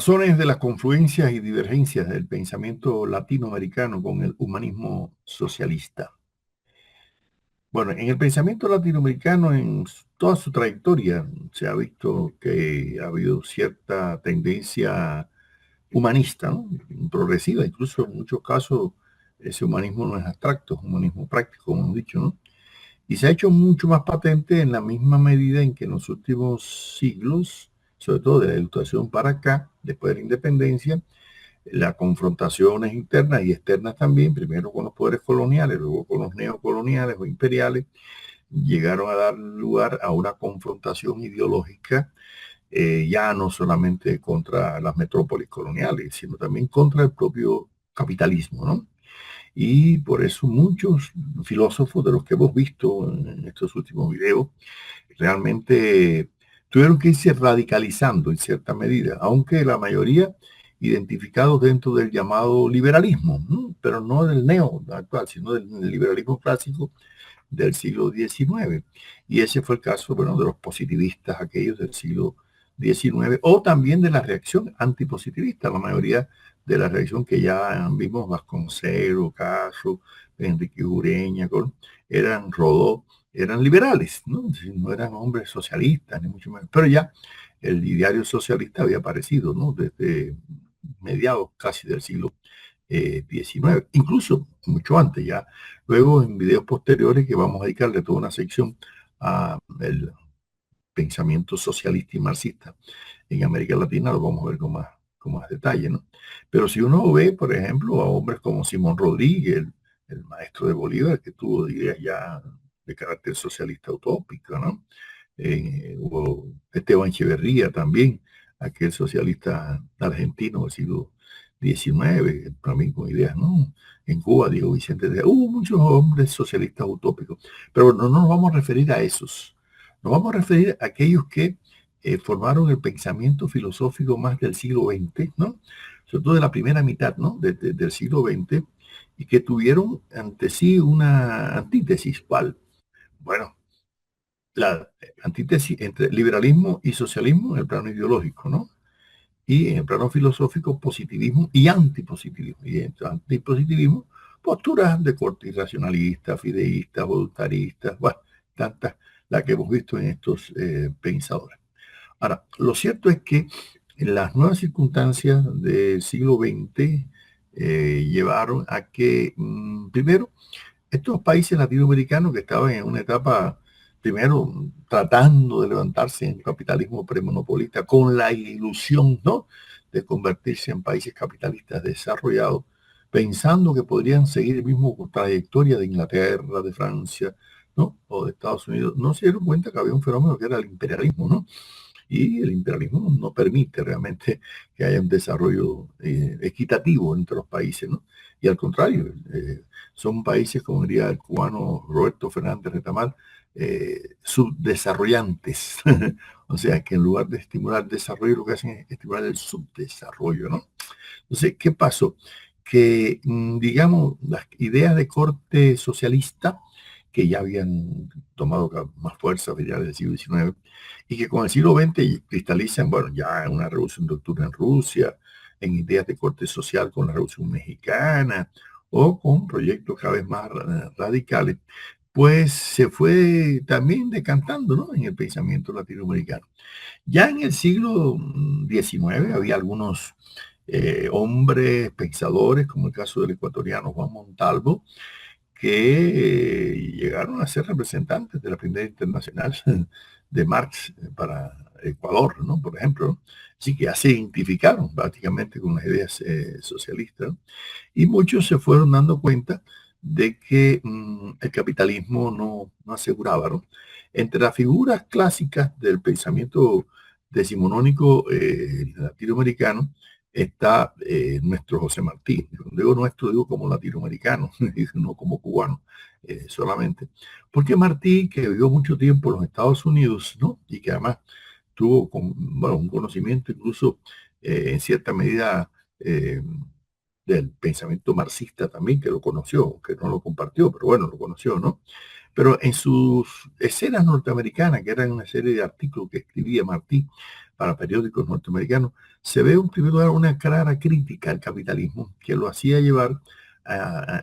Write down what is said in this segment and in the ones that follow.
Razones de las confluencias y divergencias del pensamiento latinoamericano con el humanismo socialista. Bueno, en el pensamiento latinoamericano, toda su trayectoria, se ha visto que ha habido cierta tendencia humanista, ¿no? Progresiva, incluso en muchos casos ese humanismo no es abstracto, es humanismo práctico, como hemos dicho, ¿no? Y se ha hecho mucho más patente en la misma medida en que en los últimos siglos, sobre todo de la Ilustración para acá, después de la independencia, las confrontaciones internas y externas también, primero con los poderes coloniales, luego con los neocoloniales o imperiales, llegaron a dar lugar a una confrontación ideológica, ya no solamente contra las metrópolis coloniales, sino también contra el propio capitalismo, ¿no? Y por eso muchos filósofos de los que hemos visto en estos últimos videos realmente tuvieron que irse radicalizando en cierta medida, aunque la mayoría identificados dentro del llamado liberalismo, ¿no? Pero no del neo actual, sino del liberalismo clásico del siglo XIX. Y ese fue el caso, bueno, de los positivistas aquellos del siglo XIX, o también de la reacción antipositivista, la mayoría de la reacción que ya vimos, Vasconcelos, Castro, Enrique Ureña, eran Rodó, eran liberales, ¿no? No eran hombres socialistas, ni mucho menos. Pero ya el ideario socialista había aparecido, ¿no? Desde mediados casi del siglo XIX, incluso mucho antes ya. Luego en videos posteriores que vamos a dedicarle toda una sección a el pensamiento socialista y marxista en América Latina, lo vamos a ver con más detalle, ¿no? Pero si uno ve, por ejemplo, a hombres como Simón Rodríguez, el maestro de Bolívar, que tuvo ideas ya de carácter socialista utópico, ¿no? O Esteban Echeverría también, aquel socialista argentino del siglo XIX, también con ideas, ¿no? En Cuba, Diego Vicente, hubo muchos hombres socialistas utópicos, pero no nos vamos a referir a esos. Nos vamos a referir a aquellos que formaron el pensamiento filosófico más del siglo XX, ¿no? Sobre todo de la primera mitad, ¿no? Del siglo XX, y que tuvieron ante sí una antítesis. ¿Cuál? Bueno, la antítesis entre liberalismo y socialismo en el plano ideológico, ¿no? Y en el plano filosófico, positivismo y antipositivismo. Y entre antipositivismo, posturas de corte irracionalista, fideísta, voluntarista, bueno, tantas las que hemos visto en estos pensadores. Ahora, lo cierto es que en las nuevas circunstancias del siglo XX llevaron a que, primero, estos países latinoamericanos que estaban en una etapa, primero, tratando de levantarse en capitalismo premonopolista con la ilusión, ¿no?, de convertirse en países capitalistas desarrollados, pensando que podrían seguir el mismo trayectoria de Inglaterra, de Francia, ¿no?, o de Estados Unidos, no se dieron cuenta que había un fenómeno que era el imperialismo, ¿no? Y el imperialismo no permite realmente que haya un desarrollo equitativo entre los países, ¿no? Y al contrario, son países, como diría el cubano Roberto Fernández Retamal, subdesarrollantes. O sea, que en lugar de estimular el desarrollo, lo que hacen es estimular el subdesarrollo, ¿no? Entonces, ¿qué pasó? Que, digamos, las ideas de corte socialista, que ya habían tomado más fuerza a finales del siglo XIX, y que con el siglo XX cristalizan, bueno, ya en una revolución de octubre en Rusia, en ideas de corte social con la Revolución Mexicana, o con proyectos cada vez más radicales, pues se fue también decantando, ¿no?, en el pensamiento latinoamericano. Ya en el siglo XIX había algunos hombres pensadores, como el caso del ecuatoriano Juan Montalvo, que llegaron a ser representantes de la primera internacional de Marx para Ecuador, ¿no?, por ejemplo, ¿no? Así que ya se identificaron prácticamente con las ideas socialistas, ¿no? Y muchos se fueron dando cuenta de que el capitalismo no aseguraba, ¿no? Entre las figuras clásicas del pensamiento decimonónico latinoamericano está nuestro José Martí. Cuando digo nuestro, digo como latinoamericano, no como cubano solamente. Porque Martí, que vivió mucho tiempo en los Estados Unidos, ¿no?, y que además tuvo bueno, un conocimiento incluso en cierta medida del pensamiento marxista también, que lo conoció, que no lo compartió, pero bueno, lo conoció, ¿no? Pero en sus escenas norteamericanas, que eran una serie de artículos que escribía Martí, para periódicos norteamericanos, se ve en primer lugar una clara crítica al capitalismo que lo hacía llevar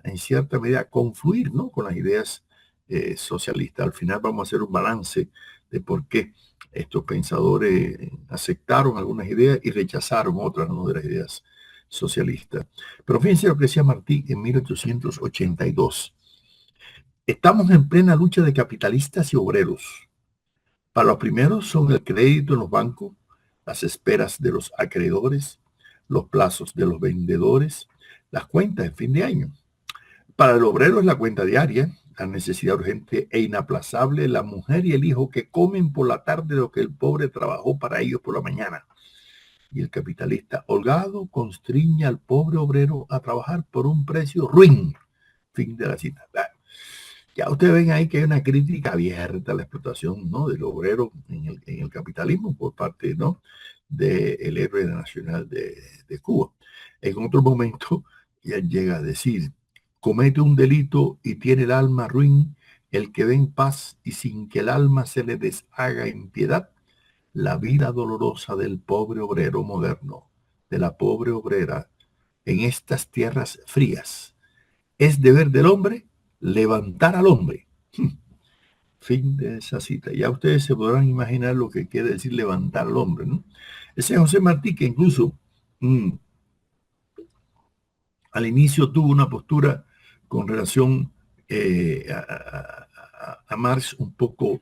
en cierta medida a confluir, ¿no?, con las ideas socialistas. Al final vamos a hacer un balance de por qué estos pensadores aceptaron algunas ideas y rechazaron otras, ¿no?, de las ideas socialistas. Pero fíjense lo que decía Martí en 1882. Estamos en plena lucha de capitalistas y obreros. Para los primeros son el crédito en los bancos, las esperas de los acreedores, los plazos de los vendedores, las cuentas de fin de año. Para el obrero es la cuenta diaria, la necesidad urgente e inaplazable, la mujer y el hijo que comen por la tarde lo que el pobre trabajó para ellos por la mañana. Y el capitalista holgado constriña al pobre obrero a trabajar por un precio ruin. Fin de la cita. Ya ustedes ven ahí que hay una crítica abierta a la explotación, ¿no?, del obrero en el capitalismo por parte, ¿no?, del héroe nacional de Cuba. En otro momento ya llega a decir: comete un delito y tiene el alma ruin el que ve en paz y sin que el alma se le deshaga en piedad la vida dolorosa del pobre obrero moderno, de la pobre obrera en estas tierras frías. Es deber del hombre levantar al hombre. Fin de esa cita. Ya ustedes se podrán imaginar lo que quiere decir levantar al hombre, ¿no? Ese José Martí que incluso al inicio tuvo una postura con relación a Marx un poco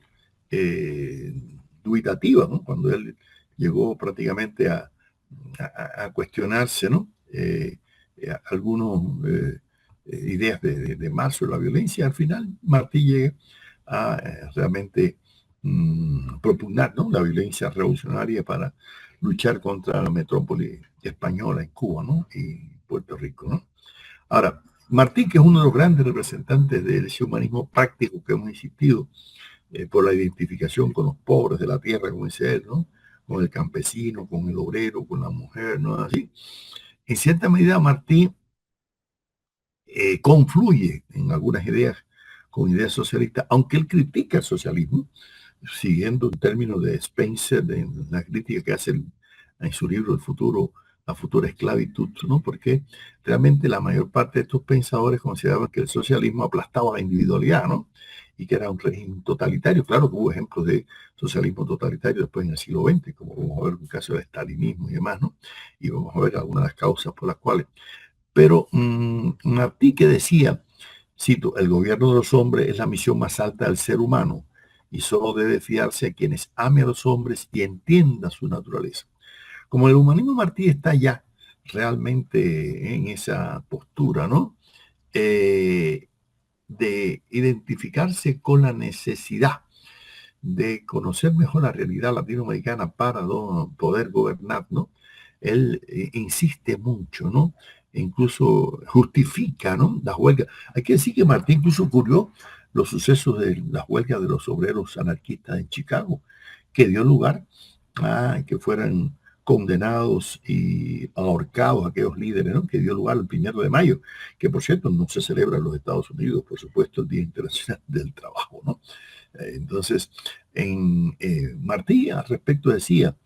dubitativa, ¿no?, cuando él llegó prácticamente a cuestionarse, ¿no?, algunas ideas de Marx sobre la violencia. Al final Martí llega a realmente propugnar, ¿no?, la violencia revolucionaria para luchar contra la metrópoli española en Cuba, ¿no?, y Puerto Rico, ¿no? Ahora, Martí, que es uno de los grandes representantes del humanismo práctico que hemos insistido, por la identificación con los pobres de la tierra, como dice él, ¿no?, con el campesino, con el obrero, con la mujer, ¿no?, así. En cierta medida, Martí confluye en algunas ideas con ideas socialistas, aunque él critica el socialismo, siguiendo el término de Spencer, de la crítica que hace en su libro El futuro, la futura esclavitud, ¿no?, porque realmente la mayor parte de estos pensadores consideraban que el socialismo aplastaba la individualidad, ¿no?, y que era un régimen totalitario. Claro que hubo ejemplos de socialismo totalitario después en el siglo XX, como vamos a ver un caso del estalinismo y demás, ¿no?, y vamos a ver algunas de las causas por las cuales. Pero Martí, que decía, cito: el gobierno de los hombres es la misión más alta del ser humano y solo debe fiarse a quienes ame a los hombres y entienda su naturaleza. Como el humanismo Martí está ya realmente en esa postura, ¿no?, de identificarse con la necesidad de conocer mejor la realidad latinoamericana para poder gobernar, ¿no?, él insiste mucho, ¿no?, e incluso justifica, ¿no?, las huelgas. Hay que decir que Martí incluso ocurrió los sucesos de las huelgas de los obreros anarquistas en Chicago, que dio lugar a que fueran condenados y ahorcados aquellos líderes, ¿no?, que dio lugar el 1 de mayo, que por cierto no se celebra en los Estados Unidos, por supuesto, el Día Internacional del Trabajo, ¿no? Entonces, Martí al respecto decía: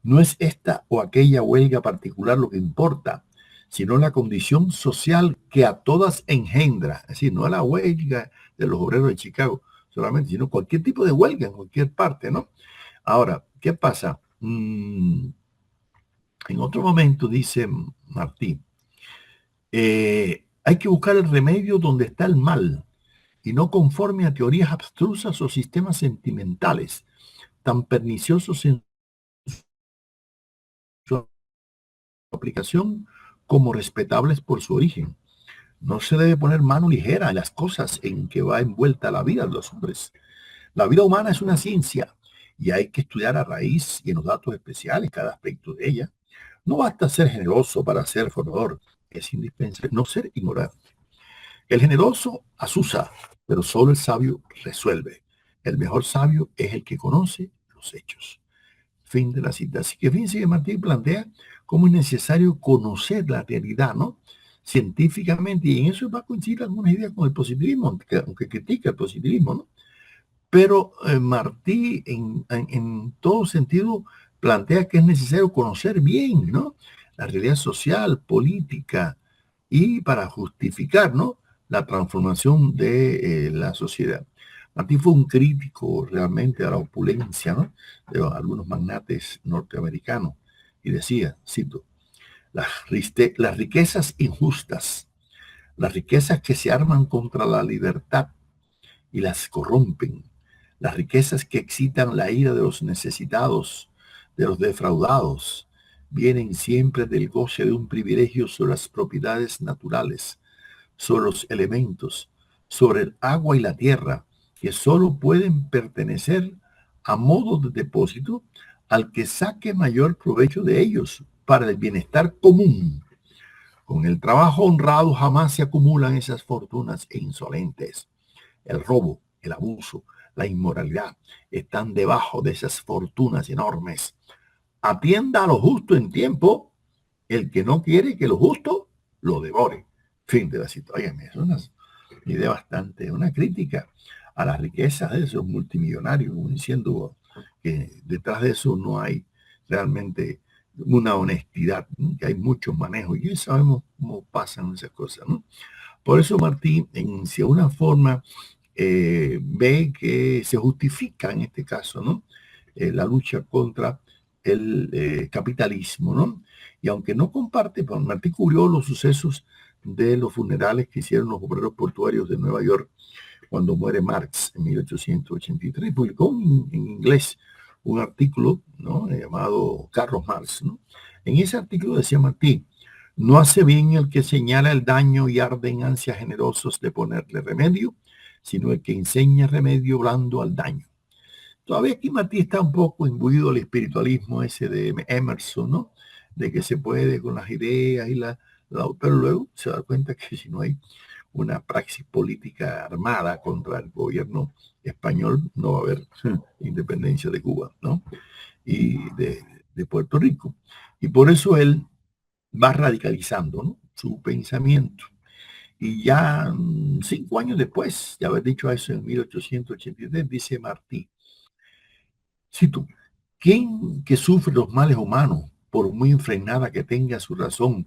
no es esta o aquella huelga particular lo que importa, sino la condición social que a todas engendra. Es decir, no la huelga de los obreros de Chicago solamente, sino cualquier tipo de huelga en cualquier parte, ¿no? Ahora, ¿qué pasa? En otro momento dice Martí, hay que buscar el remedio donde está el mal y no conforme a teorías abstrusas o sistemas sentimentales tan perniciosos en su aplicación como respetables por su origen. No se debe poner mano ligera en las cosas en que va envuelta la vida de los hombres. La vida humana es una ciencia y hay que estudiar a raíz y en los datos especiales cada aspecto de ella. No basta ser generoso para ser formador, es indispensable no ser ignorante. El generoso asusa, pero solo el sabio resuelve. El mejor sabio es el que conoce los hechos. Fin de la cita. Así que fíjense que Martín plantea cómo es necesario conocer la realidad, ¿no?, científicamente, y en eso va a coincidir algunas ideas con el positivismo, aunque critica el positivismo, ¿no? Pero Martí en todo sentido plantea que es necesario conocer bien, ¿no?, la realidad social, política, y para justificar, ¿no?, la transformación de la sociedad. Martí fue un crítico realmente a la opulencia, ¿no?, de algunos magnates norteamericanos, y decía, cito, las riquezas injustas, las riquezas que se arman contra la libertad y las corrompen, las riquezas que excitan la ira de los necesitados, de los defraudados, vienen siempre del goce de un privilegio sobre las propiedades naturales, sobre los elementos, sobre el agua y la tierra, que solo pueden pertenecer a modo de depósito al que saque mayor provecho de ellos para el bienestar común. Con el trabajo honrado jamás se acumulan esas fortunas insolentes. El robo, el abuso, la inmoralidad están debajo de esas fortunas enormes. Atienda a lo justo en tiempo, el que no quiere que lo justo lo devore. Fin de la situación. Es una idea bastante, una crítica a la riqueza de esos multimillonarios, diciendo que detrás de eso no hay realmente una honestidad, ¿no?, que hay muchos manejos, y ya sabemos cómo pasan esas cosas, ¿no? Por eso Martí, en si una forma, ve que se justifica en este caso, ¿no?, la lucha contra el capitalismo, ¿no? Y aunque no comparte, pues Martí cubrió los sucesos de los funerales que hicieron los obreros portuarios de Nueva York cuando muere Marx en 1883. Publicó en inglés un artículo, ¿no?, llamado Carlos Marx, ¿no? En ese artículo decía Martí, no hace bien el que señala el daño y arde en ansias generosos de ponerle remedio, sino el que enseña remedio blando al daño. Todavía aquí Martí está un poco imbuido del espiritualismo ese de Emerson, ¿no?, de que se puede con las ideas y pero luego se da cuenta que si no hay una praxis política armada contra el gobierno español, no va a haber independencia de Cuba, ¿no?, y de Puerto Rico. Y por eso él va radicalizando, ¿no?, su pensamiento. Y ya 5 años después de haber dicho eso en 1883, dice Martí, cito, ¿quién que sufre los males humanos, por muy enfrenada que tenga su razón,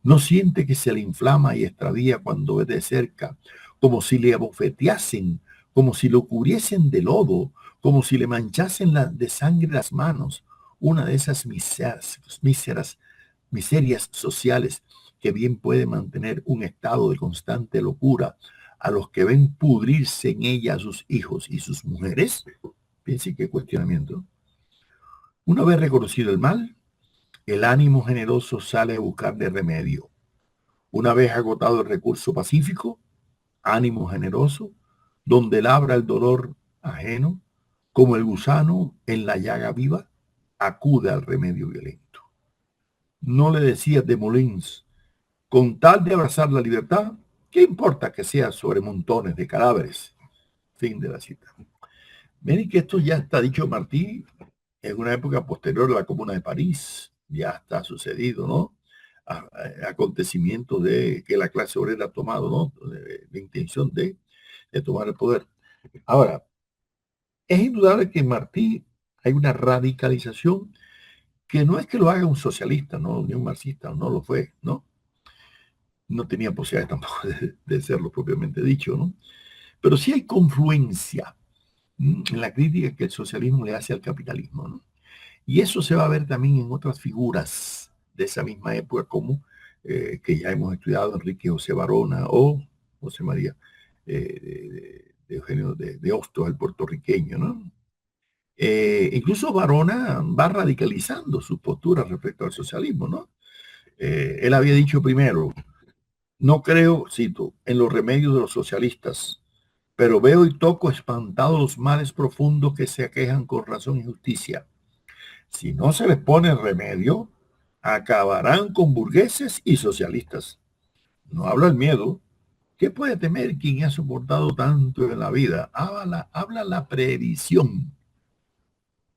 no siente que se le inflama y extravía cuando ve de cerca, como si le abofeteasen, como si lo cubriesen de lodo, como si le manchasen de sangre las manos, una de esas miserias sociales que bien puede mantener un estado de constante locura a los que ven pudrirse en ella a sus hijos y sus mujeres? Piense qué cuestionamiento. Una vez reconocido el mal, el ánimo generoso sale a buscarle remedio. Una vez agotado el recurso pacífico, ánimo generoso, donde labra el dolor ajeno, como el gusano en la llaga viva, acude al remedio violento. No le decía de Molins, con tal de abrazar la libertad, ¿qué importa que sea sobre montones de cadáveres? Fin de la cita. Miren que esto ya está dicho Martí en una época posterior a la Comuna de París, ya está sucedido, ¿no? Acontecimiento de que la clase obrera ha tomado, ¿no?, de intención de tomar el poder. Ahora, es indudable que en Martí hay una radicalización que no es que lo haga un socialista, ¿no?, ni un marxista, no lo fue, ¿no? No tenía posibilidad tampoco de serlo propiamente dicho, ¿no? Pero sí hay confluencia en la crítica que el socialismo le hace al capitalismo, ¿no? Y eso se va a ver también en otras figuras de esa misma época, como que ya hemos estudiado, Enrique José Varona o José María de Eugenio de Hostos, el puertorriqueño, ¿no? Incluso Varona va radicalizando sus posturas respecto al socialismo, ¿no? Él había dicho primero, no creo, cito, en los remedios de los socialistas, pero veo y toco espantados los males profundos que se aquejan con razón y justicia. Si no se les pone remedio, acabarán con burgueses y socialistas. No habla el miedo. ¿Qué puede temer quien ha soportado tanto en la vida? Habla la previsión.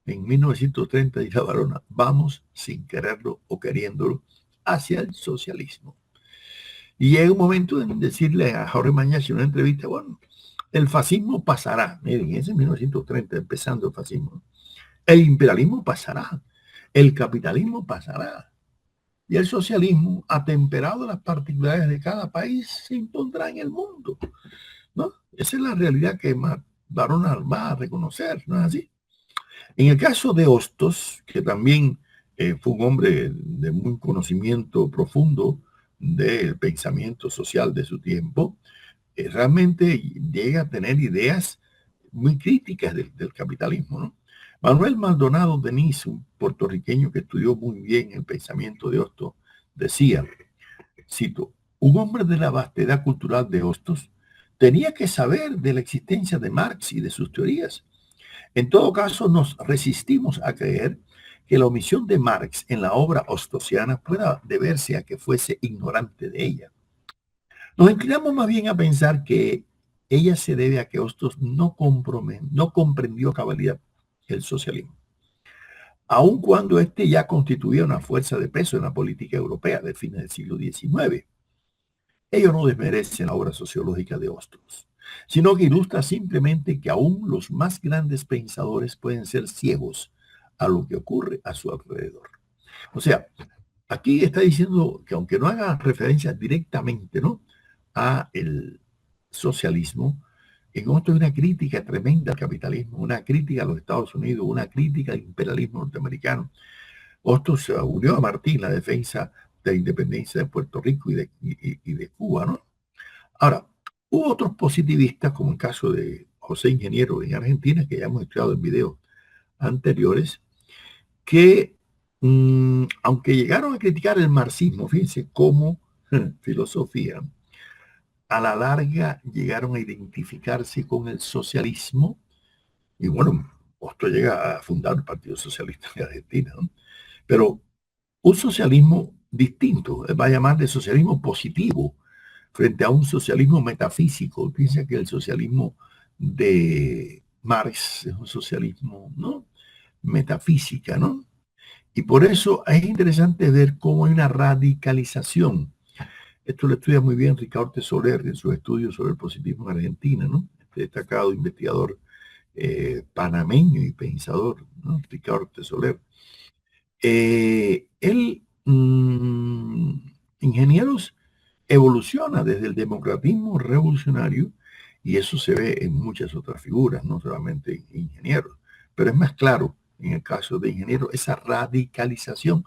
En 1930 dice Varona, vamos sin quererlo o queriéndolo hacia el socialismo. Y llega un momento en decirle a Jorge Mañas en una entrevista, bueno, el fascismo pasará. Miren, ese es 1930, empezando el fascismo. El imperialismo pasará. el capitalismo pasará y el socialismo, atemperado a las particularidades de cada país, se impondrá en el mundo, ¿no? Esa es la realidad que Barona va a reconocer, ¿no es así? En el caso de Hostos, que también fue un hombre de muy conocimiento profundo del pensamiento social de su tiempo, realmente llega a tener ideas muy críticas del capitalismo, ¿no? Manuel Maldonado Denis, un puertorriqueño que estudió muy bien el pensamiento de Hostos, decía, cito, un hombre de la vastedad cultural de Hostos tenía que saber de la existencia de Marx y de sus teorías. En todo caso, nos resistimos a creer que la omisión de Marx en la obra hostosiana pueda deberse a que fuese ignorante de ella. Nos inclinamos más bien a pensar que ella se debe a que Hostos no comprendió a cabalidad el socialismo, aun cuando éste ya constituía una fuerza de peso en la política europea del fin del siglo XIX. Ello no desmerece la obra sociológica de Hostos, sino que ilustra simplemente que aún los más grandes pensadores pueden ser ciegos a lo que ocurre a su alrededor. O sea, aquí está diciendo que aunque no haga referencia directamente, ¿no?, a el socialismo, en otro hay una crítica tremenda al capitalismo, una crítica a los Estados Unidos, una crítica al imperialismo norteamericano. Hostos se unió a Martí en la defensa de la independencia de Puerto Rico y de Cuba, ¿no? Ahora, hubo otros positivistas, como el caso de José Ingeniero en Argentina, que ya hemos estudiado en videos anteriores, que aunque llegaron a criticar el marxismo, fíjense cómo filosofía, a la larga llegaron a identificarse con el socialismo, y bueno, Hostos llega a fundar el Partido Socialista de Argentina, ¿no? Pero un socialismo distinto, va a llamar de socialismo positivo, frente a un socialismo metafísico. Piensa que el socialismo de Marx es un socialismo, ¿no?, metafísica, ¿no? Y por eso es interesante ver cómo hay una radicalización. Esto lo estudia muy bien Ricardo Soler en sus estudios sobre el positivismo en Argentina, ¿no? Este destacado investigador panameño y pensador, ¿no?, Ricardo Soler. Él, ingenieros, evoluciona desde el democratismo revolucionario, y eso se ve en muchas otras figuras, no solamente ingenieros, pero es más claro en el caso de ingenieros esa radicalización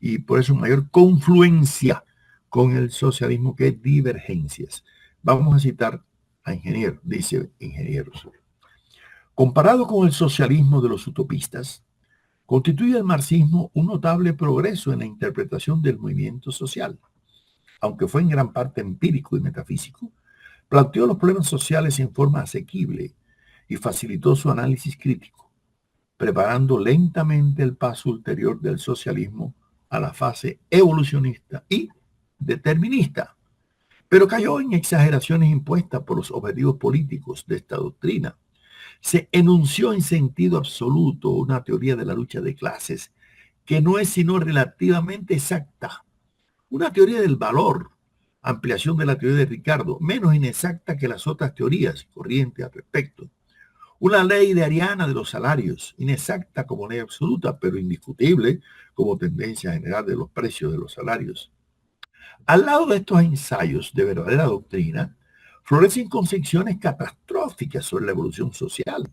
y por eso mayor confluencia con el socialismo que divergencias. Vamos a citar a Ingeniero, dice Ingenieros. Comparado con el socialismo de los utopistas, constituye el marxismo un notable progreso en la interpretación del movimiento social. Aunque fue en gran parte empírico y metafísico, planteó los problemas sociales en forma asequible y facilitó su análisis crítico, preparando lentamente el paso ulterior del socialismo a la fase evolucionista y determinista. Pero cayó en exageraciones impuestas por los objetivos políticos de esta doctrina. Se enunció en sentido absoluto una teoría de la lucha de clases que no es sino relativamente exacta. Una teoría del valor, ampliación de la teoría de Ricardo, menos inexacta que las otras teorías corrientes al respecto. Una ley de Ariana de los salarios, inexacta como ley absoluta, pero indiscutible como tendencia general de los precios de los salarios. Al lado de estos ensayos de verdadera doctrina, florecen concepciones catastróficas sobre la evolución social,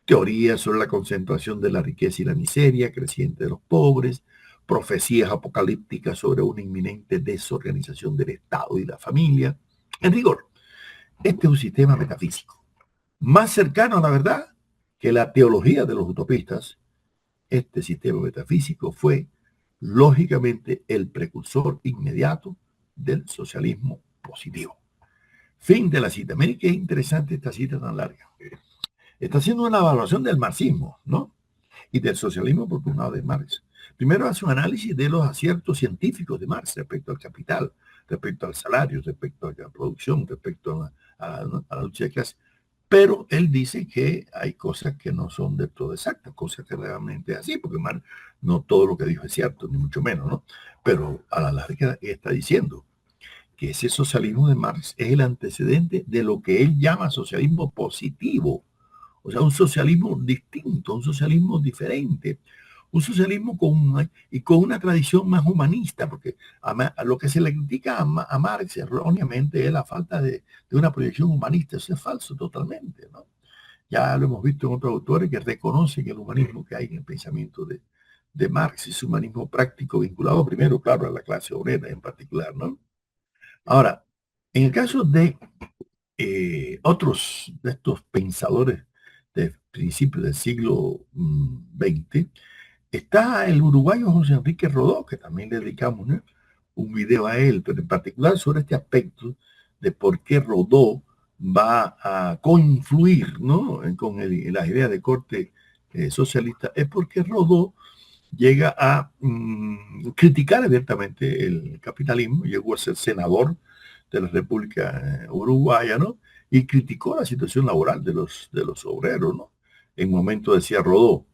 teorías sobre la concentración de la riqueza y la miseria creciente de los pobres, profecías apocalípticas sobre una inminente desorganización del Estado y la familia. En rigor, este es un sistema metafísico, más cercano a la verdad que la teología de los utopistas. Este sistema metafísico fue, lógicamente, el precursor inmediato del socialismo positivo. Fin de la cita. Miren qué interesante esta cita tan larga. Está haciendo una evaluación del marxismo, ¿no?, y del socialismo propugnado de Marx. Primero hace un análisis de los aciertos científicos de Marx respecto al capital, respecto al salario, respecto a la producción, respecto a la lucha de clases. Pero él dice que hay cosas que no son del todo exactas, cosas que realmente es así, porque Marx no todo lo que dijo es cierto, ni mucho menos, ¿no? Pero a la larga está diciendo que ese socialismo de Marx es el antecedente de lo que él llama socialismo positivo. O sea, un socialismo distinto, un socialismo diferente, un socialismo con una tradición más humanista, porque a lo que se le critica a Marx erróneamente es la falta de una proyección humanista. Eso es falso totalmente, ¿no? Ya lo hemos visto en otros autores que reconocen el humanismo que hay en el pensamiento de Marx, ese humanismo práctico vinculado primero, claro, a la clase obrera en particular, ¿no? Ahora, en el caso de otros de estos pensadores de principios del siglo XX, está el uruguayo José Enrique Rodó, que también le dedicamos, ¿no?, un video a él, pero en particular sobre este aspecto de por qué Rodó va a coinfluir, ¿no?, con las ideas de corte socialista, es porque Rodó llega a criticar abiertamente el capitalismo, llegó a ser senador de la República Uruguaya, ¿no? Y criticó la situación laboral de los obreros, ¿no? En momento decía Rodó,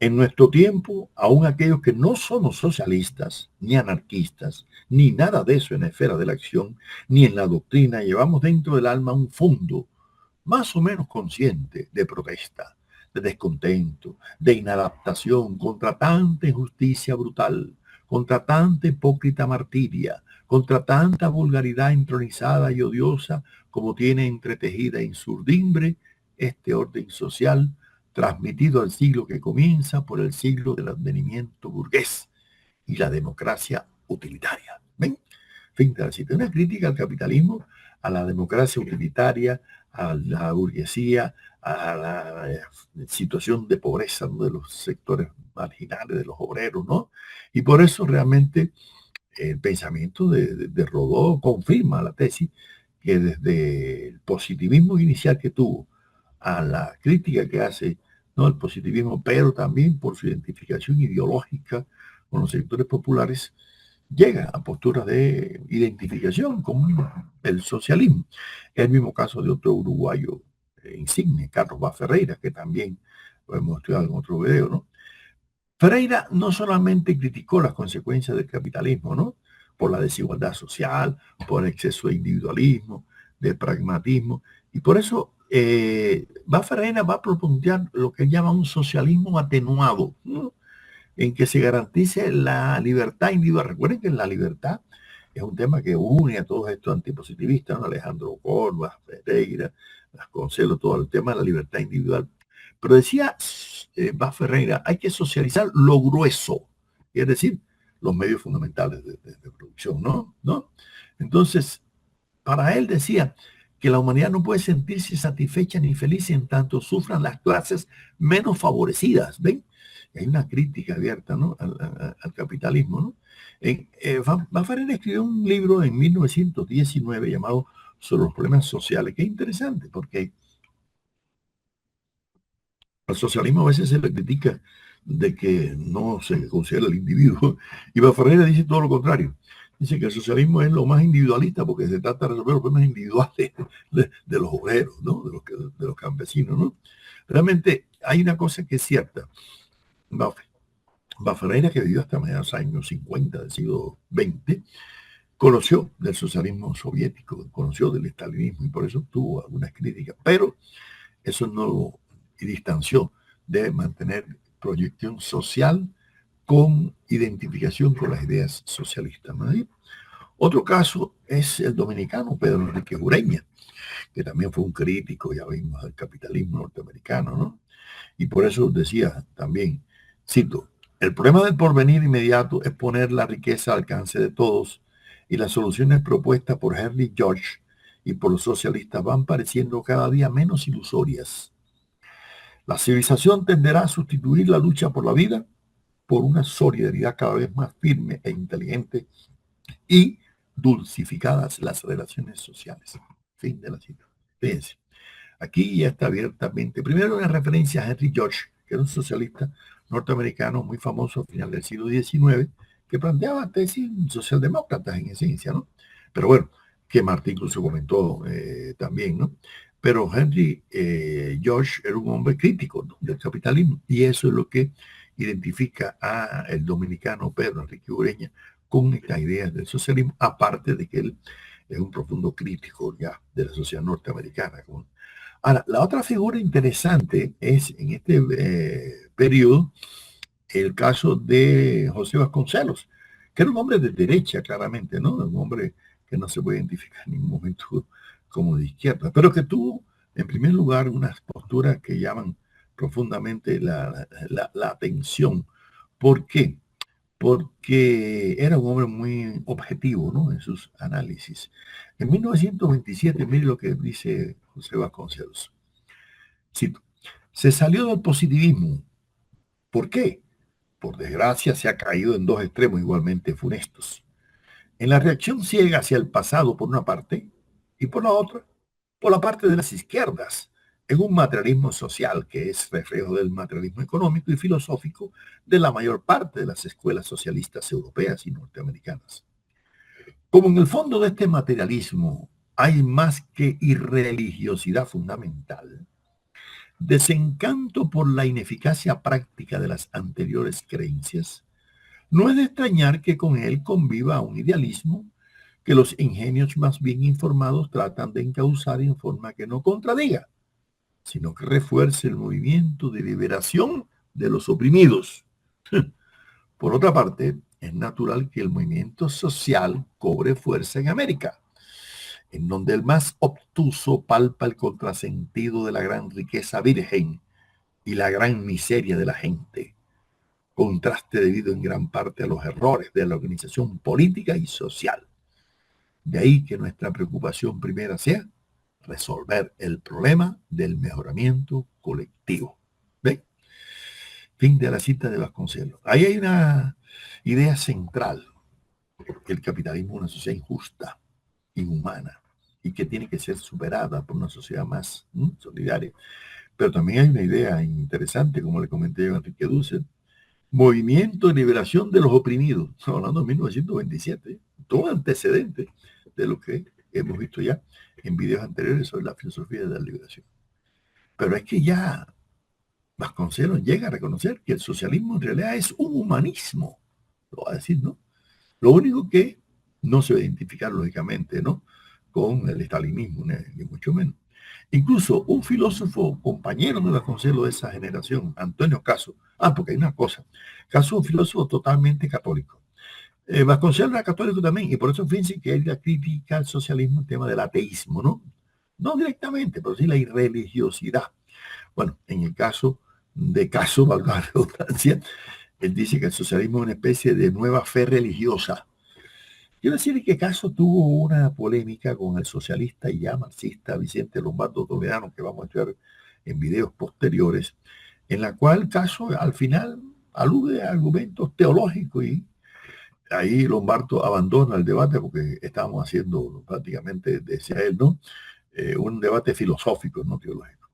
en nuestro tiempo, aún aquellos que no somos socialistas, ni anarquistas, ni nada de eso en la esfera de la acción, ni en la doctrina, llevamos dentro del alma un fondo más o menos consciente de protesta, de descontento, de inadaptación contra tanta injusticia brutal, contra tanta hipócrita martiria, contra tanta vulgaridad entronizada y odiosa como tiene entretejida en surdimbre este orden social transmitido al siglo que comienza por el siglo del advenimiento burgués y la democracia utilitaria. ¿Ven? Fin de la cita. Una crítica al capitalismo, a la democracia utilitaria, a la burguesía, a la situación de pobreza, ¿no?, de los sectores marginales, de los obreros, ¿no? Y por eso realmente el pensamiento de Rodó confirma la tesis que desde el positivismo inicial que tuvo a la crítica que hace, ¿no?, el positivismo, pero también por su identificación ideológica con los sectores populares, llega a posturas de identificación con el socialismo. Es el mismo caso de otro uruguayo insigne, Carlos Bá Ferreira, que también lo hemos estudiado en otro video, ¿no? Ferreira no solamente criticó las consecuencias del capitalismo, ¿no?, por la desigualdad social, por el exceso de individualismo, de pragmatismo, y por eso Bá Ferreira va a proponer lo que llama un socialismo atenuado, ¿no?, en que se garantice la libertad individual. Recuerden que la libertad es un tema que une a todos estos antipositivistas, ¿no? Alejandro Córdoba, Ferreira, Vasconcelos, todo el tema de la libertad individual. Pero decía Bá Ferreira, hay que socializar lo grueso, es decir, los medios fundamentales de producción, ¿no? ¿no? Entonces, para él decía que la humanidad no puede sentirse satisfecha ni feliz en tanto sufran las clases menos favorecidas, ¿ven? Hay una crítica abierta, ¿no?, al capitalismo, ¿no? Bá Ferreira escribió un libro en 1919 llamado Sobre los problemas sociales, que es interesante porque al socialismo a veces se le critica de que no se considera el individuo, y Baffarena dice todo lo contrario. Dice que el socialismo es lo más individualista porque se trata de resolver los problemas individuales de los obreros, ¿no?, de los campesinos, ¿no? Realmente hay una cosa que es cierta. Baffarena, que vivió hasta mediados años 50 del siglo XX, conoció del socialismo soviético, conoció del estalinismo y por eso tuvo algunas críticas, pero eso no lo distanció de mantener proyección social con identificación con las ideas socialistas, ¿no? Otro caso es el dominicano Pedro Enrique Ureña, que también fue un crítico, ya vimos, del capitalismo norteamericano, ¿no? Y por eso decía también, cito, el problema del porvenir inmediato es poner la riqueza al alcance de todos y las soluciones propuestas por Henry George y por los socialistas van pareciendo cada día menos ilusorias. La civilización tenderá a sustituir la lucha por la vida por una solidaridad cada vez más firme e inteligente y dulcificadas las relaciones sociales. Fin de la cita. Fíjense. Aquí ya está abiertamente. Primero una referencia a Henry George, que era un socialista norteamericano muy famoso a final del siglo XIX, que planteaba tesis socialdemócratas en esencia, ¿no? Pero bueno, que Martín incluso comentó también, ¿no? Pero Henry George era un hombre crítico, ¿no?, del capitalismo, y eso es lo que identifica a el dominicano Pedro Enrique Ureña con estas ideas del socialismo, aparte de que él es un profundo crítico ya de la sociedad norteamericana. Ahora, la otra figura interesante es en este periodo el caso de José Vasconcelos, que era un hombre de derecha, claramente, ¿no? Un hombre que no se puede identificar en ningún momento como de izquierda, pero que tuvo, en primer lugar, unas posturas que llaman profundamente la atención. ¿Por qué? Porque era un hombre muy objetivo, ¿no? En sus análisis. En 1927, mire lo que dice José Vasconcelos. Cito, se salió del positivismo. ¿Por qué? Por desgracia se ha caído en dos extremos igualmente funestos. En la reacción ciega hacia el pasado por una parte y por la otra, por la parte de las izquierdas, en un materialismo social que es reflejo del materialismo económico y filosófico de la mayor parte de las escuelas socialistas europeas y norteamericanas. Como en el fondo de este materialismo hay más que irreligiosidad fundamental, desencanto por la ineficacia práctica de las anteriores creencias, no es de extrañar que con él conviva un idealismo que los ingenios más bien informados tratan de encauzar en forma que no contradiga, sino que refuerce el movimiento de liberación de los oprimidos. Por otra parte, es natural que el movimiento social cobre fuerza en América, en donde el más obtuso palpa el contrasentido de la gran riqueza virgen y la gran miseria de la gente, contraste debido en gran parte a los errores de la organización política y social. De ahí que nuestra preocupación primera sea resolver el problema del mejoramiento colectivo. ¿Ve? Fin de la cita de Vasconcelos. Ahí hay una idea central, que el capitalismo es una sociedad injusta, inhumana, y que tiene que ser superada por una sociedad más solidaria. Pero también hay una idea interesante, como le comenté yo a Enrique Dussel, movimiento de liberación de los oprimidos. Estamos hablando de 1927, todo antecedente de lo que hemos visto ya en videos anteriores sobre la filosofía de la liberación. Pero es que ya Vasconcelos llega a reconocer que el socialismo en realidad es un humanismo, lo va a decir, ¿no? Lo único que no se va a identificar, lógicamente, ¿no? Con el estalinismo, ni mucho menos. Incluso un filósofo compañero de Vasconcelos de esa generación, Antonio Caso, porque hay una cosa, Caso es un filósofo totalmente católico. Vasconcelos era católico también, y por eso fíjense que él critica al socialismo el tema del ateísmo, ¿no? No directamente, pero sí la irreligiosidad. Bueno, en el caso de Caso, valga la redundancia, él dice que el socialismo es una especie de nueva fe religiosa. Quiero decir que Caso tuvo una polémica con el socialista y ya marxista Vicente Lombardo Toledano, que vamos a estudiar en videos posteriores, en la cual Caso al final alude a argumentos teológicos y ahí Lombardo abandona el debate porque estábamos haciendo prácticamente, decía él, ¿no? Un debate filosófico, no teológico.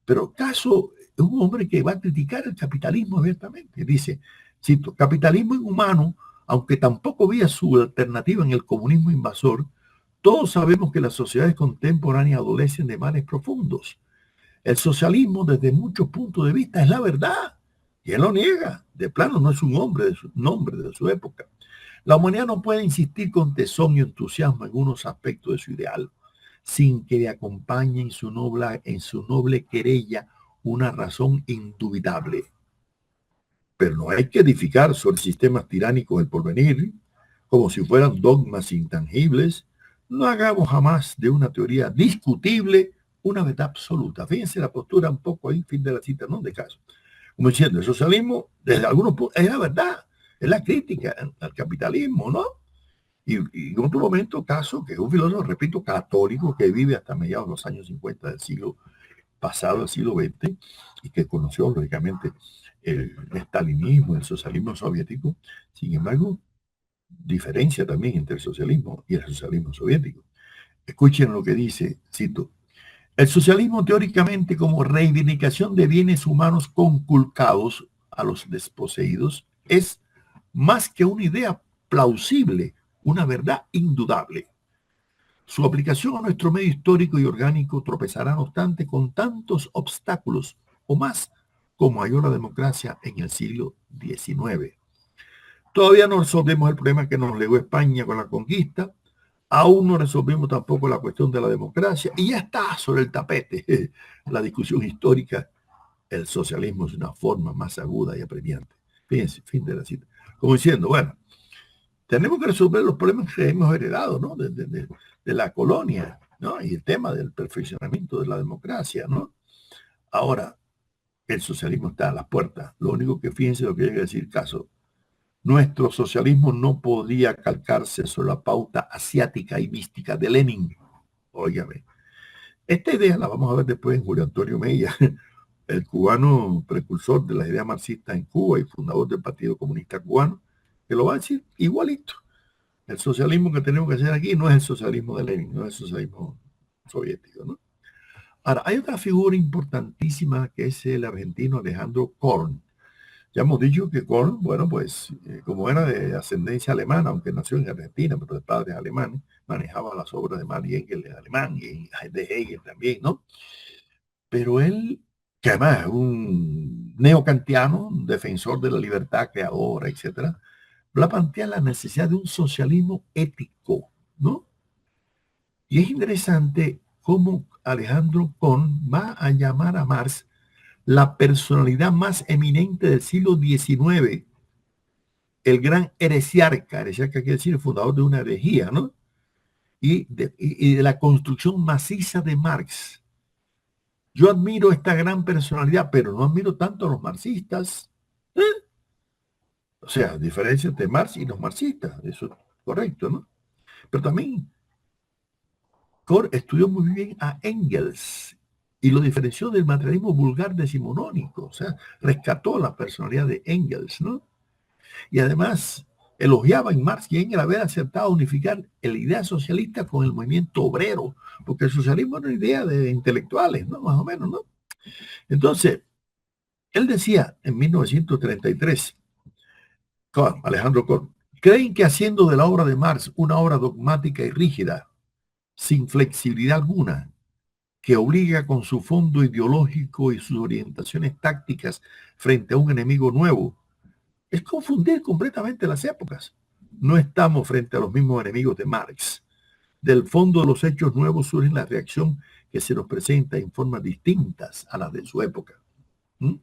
Pero Caso es un hombre que va a criticar el capitalismo abiertamente. Dice, cito, capitalismo inhumano, aunque tampoco había su alternativa en el comunismo invasor, todos sabemos que las sociedades contemporáneas adolecen de males profundos. El socialismo, desde muchos puntos de vista, es la verdad. Y él lo niega. De plano, no es un hombre nombre de su época. La humanidad no puede insistir con tesón y entusiasmo en unos aspectos de su ideal, sin que le acompañe en su noble querella una razón indubitable. Pero no hay que edificar sobre sistemas tiránicos del porvenir, como si fueran dogmas intangibles. No hagamos jamás de una teoría discutible una verdad absoluta. Fíjense la postura un poco ahí, fin de la cita, no de Caso. Como diciendo, el socialismo, desde algunos puntos, es la verdad, es la crítica al capitalismo, ¿no? Y en otro momento, Caso, que es un filósofo, repito, católico, que vive hasta mediados de los años 50 del siglo pasado, del siglo XX, y que conoció, lógicamente, el estalinismo, el socialismo soviético. Sin embargo, diferencia también entre el socialismo y el socialismo soviético. Escuchen lo que dice, cito, el socialismo teóricamente como reivindicación de bienes humanos conculcados a los desposeídos es más que una idea plausible, una verdad indudable. Su aplicación a nuestro medio histórico y orgánico tropezará, no obstante, con tantos obstáculos o más como halló la democracia en el siglo XIX. Todavía no resolvemos el problema que nos legó España con la conquista, aún no resolvimos tampoco la cuestión de la democracia y ya está sobre el tapete la discusión histórica. El socialismo es una forma más aguda y apremiante. Fíjense, fin de la cita. Como diciendo, bueno, tenemos que resolver los problemas que hemos heredado, ¿no? De la colonia, ¿no? Y el tema del perfeccionamiento de la democracia, ¿no? Ahora, el socialismo está a las puertas. Lo único que fíjense lo que llega a decir caso. Nuestro socialismo no podía calcarse sobre la pauta asiática y mística de Lenin. Óigame. Esta idea la vamos a ver después en Julio Antonio Mella, el cubano precursor de las ideas marxistas en Cuba y fundador del Partido Comunista Cubano, que lo va a decir igualito. El socialismo que tenemos que hacer aquí no es el socialismo de Lenin, no es el socialismo soviético, ¿no? Ahora, hay otra figura importantísima que es el argentino Alejandro Korn. Ya hemos dicho que Korn, bueno, pues como era de ascendencia alemana, aunque nació en Argentina, pero de padres alemanes, manejaba las obras de Marx y Engels en alemán y de Hegel también, ¿no? Pero él, que además es un neocantiano, un defensor de la libertad creadora, etcétera, plantea la necesidad de un socialismo ético, ¿no? Y es interesante cómo Alejandro Korn va a llamar a Marx la personalidad más eminente del siglo XIX, el gran heresiarca quiere decir el fundador de una herejía, ¿no? Y de la construcción maciza de Marx. Yo admiro esta gran personalidad, pero no admiro tanto a los marxistas. ¿Eh? O sea, diferencia entre Marx y los marxistas, eso es correcto, ¿no? Pero también Kohl estudió muy bien a Engels y lo diferenció del materialismo vulgar decimonónico, o sea, rescató la personalidad de Engels, ¿no? Y además elogiaba en Marx y Engels haber acertado a unificar la idea socialista con el movimiento obrero, porque el socialismo era una idea de intelectuales, ¿no? Más o menos, ¿no? Entonces, él decía en 1933, Alejandro Korn, creen que haciendo de la obra de Marx una obra dogmática y rígida, sin flexibilidad alguna, que obliga con su fondo ideológico y sus orientaciones tácticas frente a un enemigo nuevo, es confundir completamente las épocas. No estamos frente a los mismos enemigos de Marx. Del fondo de los hechos nuevos surge la reacción que se nos presenta en formas distintas a las de su época. ¿Mm?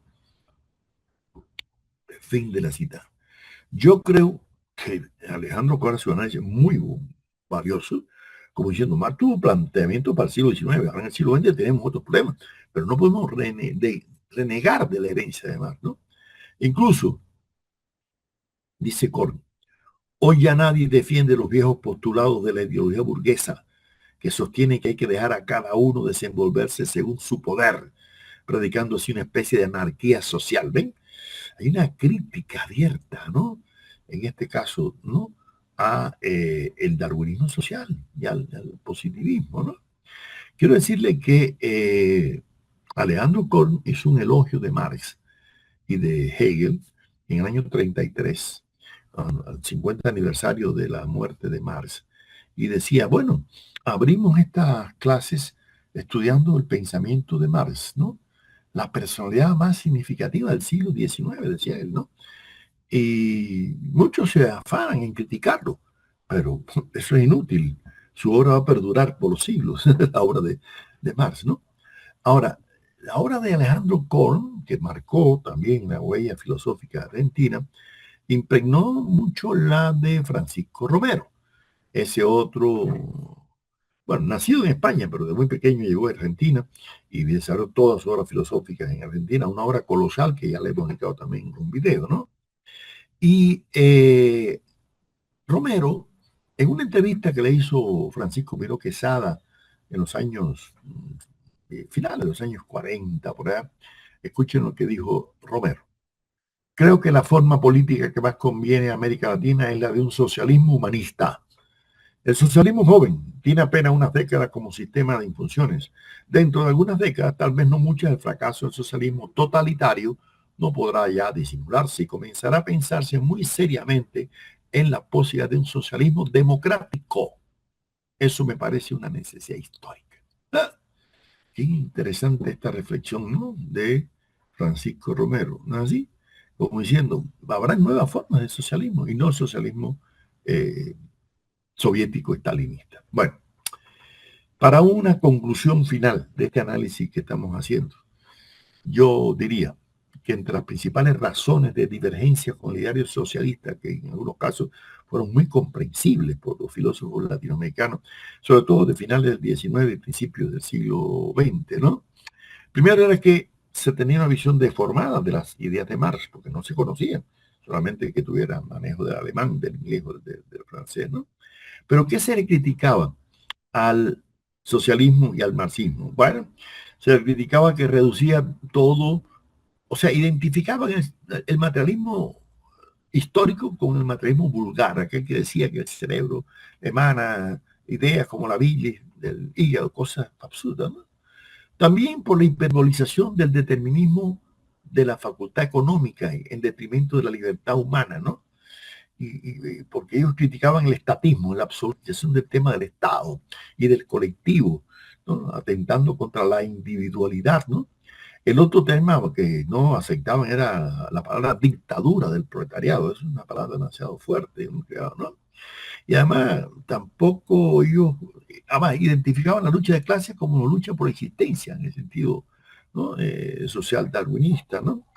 Fin de la cita. Yo creo que Alejandro Cora su análisis es muy valioso, como diciendo, Marx tuvo planteamiento para el siglo XIX, ahora en el siglo XX tenemos otros problemas, pero no podemos renegar de la herencia de Marx, ¿no? Incluso, dice Korn, hoy ya nadie defiende los viejos postulados de la ideología burguesa, que sostiene que hay que dejar a cada uno desenvolverse según su poder, predicando así una especie de anarquía social. ¿Ven? Hay una crítica abierta, ¿no? En este caso, ¿no? A el darwinismo social y al positivismo, ¿no? Quiero decirle que Alejandro Korn hizo un elogio de Marx y de Hegel en el año 33, al 50 aniversario de la muerte de Marx, y decía, bueno, abrimos estas clases estudiando el pensamiento de Marx, ¿no? La personalidad más significativa del siglo XIX, decía él, ¿no? Y muchos se afanan en criticarlo, pero eso es inútil. Su obra va a perdurar por los siglos, la obra de Marx, ¿no? Ahora, la obra de Alejandro Korn, que marcó también la huella filosófica argentina, impregnó mucho la de Francisco Romero, ese otro, bueno, nacido en España, pero de muy pequeño llegó a Argentina y desarrolló todas sus obras filosóficas en Argentina, una obra colosal que ya le hemos dedicado también en un video, ¿no? Y Romero, en una entrevista que le hizo Francisco Miró Quesada en los años, finales de los años 40, por ahí, escuchen lo que dijo Romero. Creo que la forma política que más conviene a América Latina es la de un socialismo humanista. El socialismo joven tiene apenas unas décadas como sistema de infunciones. Dentro de algunas décadas, tal vez no muchas, el fracaso del socialismo totalitario no podrá ya disimularse y comenzará a pensarse muy seriamente en la posibilidad de un socialismo democrático. Eso me parece una necesidad histórica. Ah, qué interesante esta reflexión, ¿no? De Francisco Romero, ¿no es así? Como diciendo, habrá nuevas formas de socialismo y no el socialismo eh, soviético estalinista. Bueno, para una conclusión final de este análisis que estamos haciendo, yo diría que entre las principales razones de divergencia con el ideario socialista, que en algunos casos fueron muy comprensibles por los filósofos latinoamericanos, sobre todo de finales del XIX y principios del siglo XX, ¿no? Primero era que se tenía una visión deformada de las ideas de Marx, porque no se conocían, solamente que tuviera manejo del alemán, del inglés o del francés, ¿no? Pero ¿qué se le criticaba al socialismo y al marxismo? Bueno, se le criticaba que reducía todo, o sea, identificaban el materialismo histórico con el materialismo vulgar, aquel que decía que el cerebro emana ideas como la bilis del hígado, cosas absurdas, ¿no? También por la hiperbolización del determinismo de la facultad económica en detrimento de la libertad humana, ¿no? Porque ellos criticaban el estatismo, la absolutización del tema del Estado y del colectivo, ¿no? Atentando contra la individualidad, ¿no? El otro tema que no aceptaban era la palabra dictadura del proletariado. Es una palabra demasiado fuerte, ¿no? Y además tampoco ellos, además, identificaban la lucha de clases como una lucha por existencia, en el sentido, ¿no? Social darwinista, ¿no?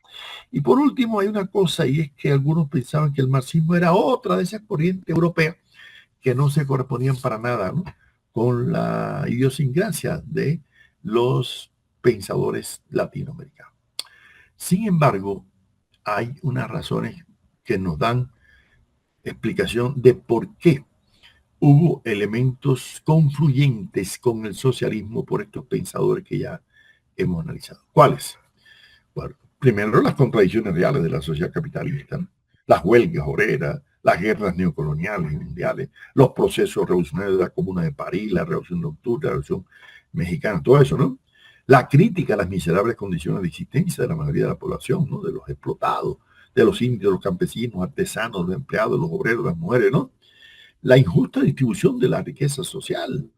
Y por último hay una cosa, y es que algunos pensaban que el marxismo era otra de esas corrientes europeas que no se correspondían para nada, ¿no? Con la idiosincrasia de los pensadores latinoamericanos. Sin embargo, hay unas razones que nos dan explicación de por qué hubo elementos confluyentes con el socialismo por estos pensadores que ya hemos analizado. ¿Cuáles? Bueno, primero las contradicciones reales de la sociedad capitalista, ¿no? Las huelgas obreras, las guerras neocoloniales y mundiales, los procesos revolucionarios de la Comuna de París, la Revolución de Octubre, la Revolución Mexicana, todo eso, ¿no? La crítica a las miserables condiciones de existencia de la mayoría de la población, ¿no? De los explotados, de los indios, de los campesinos, artesanos, los empleados, los obreros, las mujeres, ¿no? La injusta distribución de la riqueza social,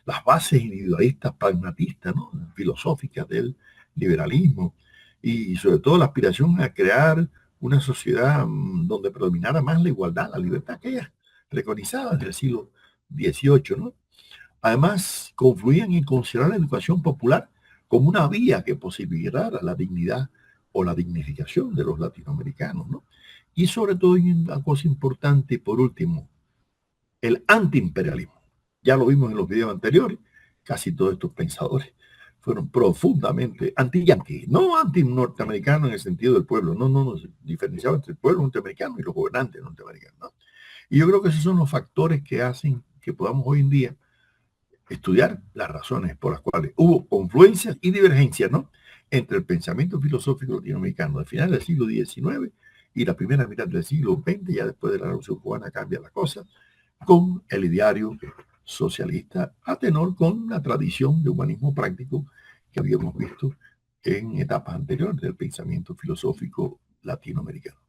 las bases individualistas, pragmatistas, ¿no? Filosóficas del liberalismo y sobre todo la aspiración a crear una sociedad donde predominara más la igualdad, la libertad que ella preconizaba en el siglo XVIII, ¿no? Además, confluían en considerar la educación popular como una vía que posibilitara la dignidad o la dignificación de los latinoamericanos, ¿no? Y sobre todo, y una cosa importante, por último, el antiimperialismo. Ya lo vimos en los videos anteriores, casi todos estos pensadores fueron profundamente anti-yanquis, no anti-norteamericanos en el sentido del pueblo, no, se diferenciaba entre el pueblo norteamericano y los gobernantes norteamericanos, ¿no? Y yo creo que esos son los factores que hacen que podamos hoy en día estudiar las razones por las cuales hubo confluencias y divergencias, ¿no? Entre el pensamiento filosófico latinoamericano del final del siglo XIX y la primera mitad del siglo XX, ya después de la Revolución Cubana cambia la cosa, con el ideario socialista a tenor con la tradición de humanismo práctico que habíamos visto en etapas anteriores del pensamiento filosófico latinoamericano.